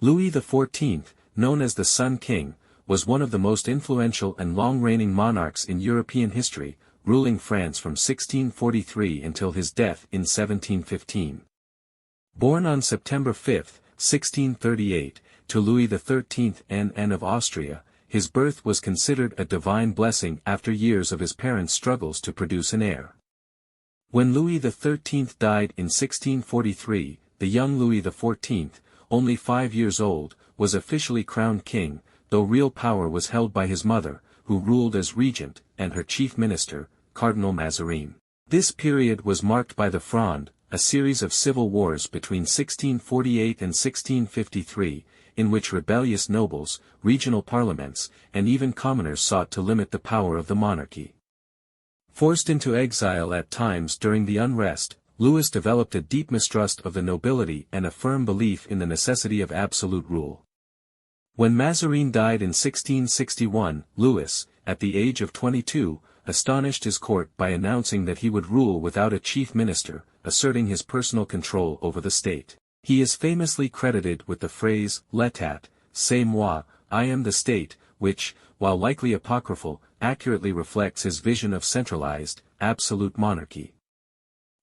Louis XIV, known as the Sun King, was one of the most influential and long-reigning monarchs in European history, ruling France from 1643 until his death in 1715. Born on September 5, 1638, to Louis XIII and Anne of Austria, his birth was considered a divine blessing after years of his parents' struggles to produce an heir. When Louis XIII died in 1643, the young Louis XIV, only 5 years old, was officially crowned king, though real power was held by his mother, who ruled as regent, and her chief minister, Cardinal Mazarin. This period was marked by the Fronde, a series of civil wars between 1648 and 1653, in which rebellious nobles, regional parliaments, and even commoners sought to limit the power of the monarchy. Forced into exile at times during the unrest, Louis developed a deep mistrust of the nobility and a firm belief in the necessity of absolute rule. When Mazarin died in 1661, Louis, at the age of 22, astonished his court by announcing that he would rule without a chief minister, asserting his personal control over the state. He is famously credited with the phrase, "L'état, c'est moi, I am the state," which, while likely apocryphal, accurately reflects his vision of centralized, absolute monarchy.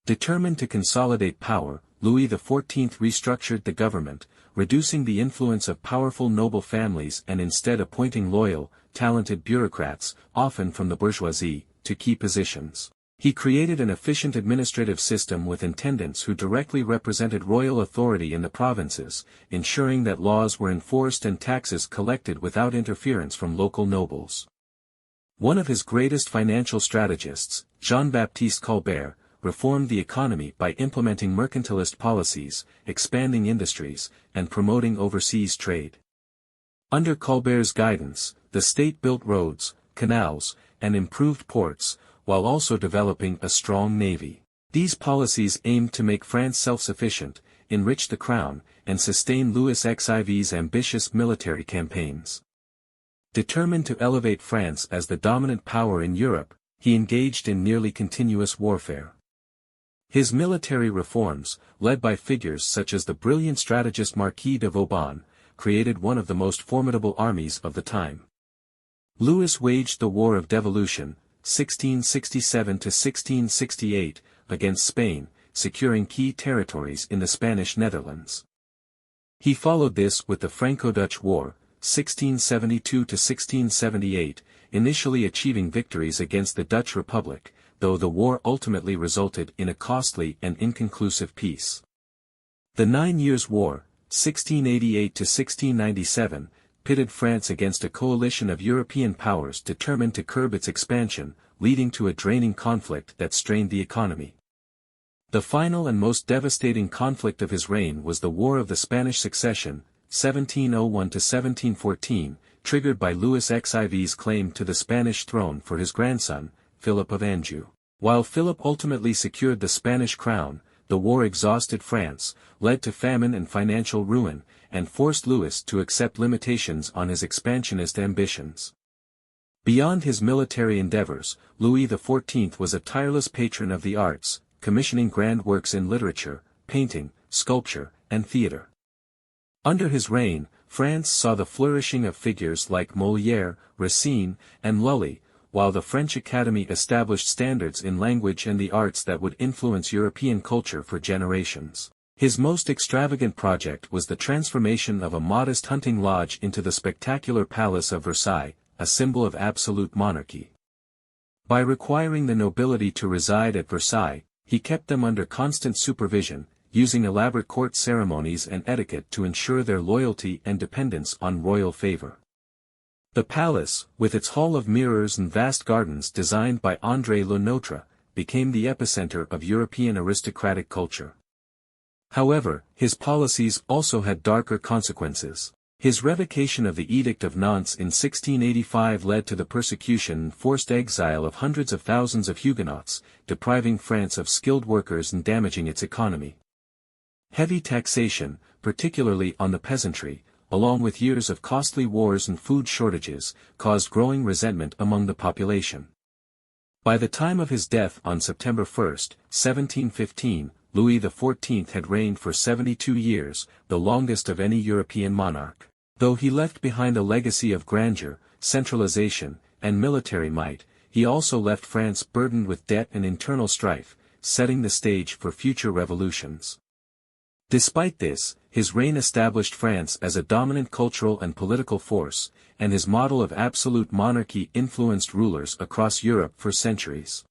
Determined to consolidate power, Louis XIV restructured the government, reducing the influence of powerful noble families and instead appointing loyal, talented bureaucrats, often from the bourgeoisie, to key positions. He created an efficient administrative system with intendants who directly represented royal authority in the provinces, ensuring that laws were enforced and taxes collected without interference from local nobles. One of his greatest financial strategists, Jean-Baptiste Colbert, reformed the economy by implementing mercantilist policies, expanding industries, and promoting overseas trade. Under Colbert's guidance, the state built roads, canals, and improved ports, while also developing a strong navy. These policies aimed to make France self-sufficient, enrich the crown, and sustain Louis XIV's ambitious military campaigns. Determined to elevate France as the dominant power in Europe, he engaged in nearly continuous warfare. His military reforms, led by figures such as the brilliant strategist Marquis de Vauban, created one of the most formidable armies of the time. Louis waged the War of Devolution, 1667 to 1668, against Spain, securing key territories in the Spanish Netherlands. He followed this with the Franco-Dutch War, 1672 to 1678, initially achieving victories against the Dutch Republic, though the war ultimately resulted in a costly and inconclusive peace. The 9 Years' War, 1688 to 1697, pitted France against a coalition of European powers determined to curb its expansion, leading to a draining conflict that strained the economy. The final and most devastating conflict of his reign was the War of the Spanish Succession, 1701 to 1714, triggered by Louis XIV's claim to the Spanish throne for his grandson, Philip of Anjou. While Philip ultimately secured the Spanish crown, the war exhausted France, led to famine and financial ruin, and forced Louis to accept limitations on his expansionist ambitions. Beyond his military endeavors, Louis XIV was a tireless patron of the arts, commissioning grand works in literature, painting, sculpture, and theatre. Under his reign, France saw the flourishing of figures like Molière, Racine, and Lully, while the French Academy established standards in language and the arts that would influence European culture for generations. His most extravagant project was the transformation of a modest hunting lodge into the spectacular Palace of Versailles, a symbol of absolute monarchy. By requiring the nobility to reside at Versailles, he kept them under constant supervision, using elaborate court ceremonies and etiquette to ensure their loyalty and dependence on royal favor. The palace, with its hall of mirrors and vast gardens designed by André Le Nôtre, became the epicenter of European aristocratic culture. However, his policies also had darker consequences. His revocation of the Edict of Nantes in 1685 led to the persecution and forced exile of hundreds of thousands of Huguenots, depriving France of skilled workers and damaging its economy. Heavy taxation, particularly on the peasantry, along with years of costly wars and food shortages, caused growing resentment among the population. By the time of his death on September 1, 1715, Louis XIV had reigned for 72 years, the longest of any European monarch. Though he left behind a legacy of grandeur, centralization, and military might, he also left France burdened with debt and internal strife, setting the stage for future revolutions. Despite this, his reign established France as a dominant cultural and political force, and his model of absolute monarchy influenced rulers across Europe for centuries.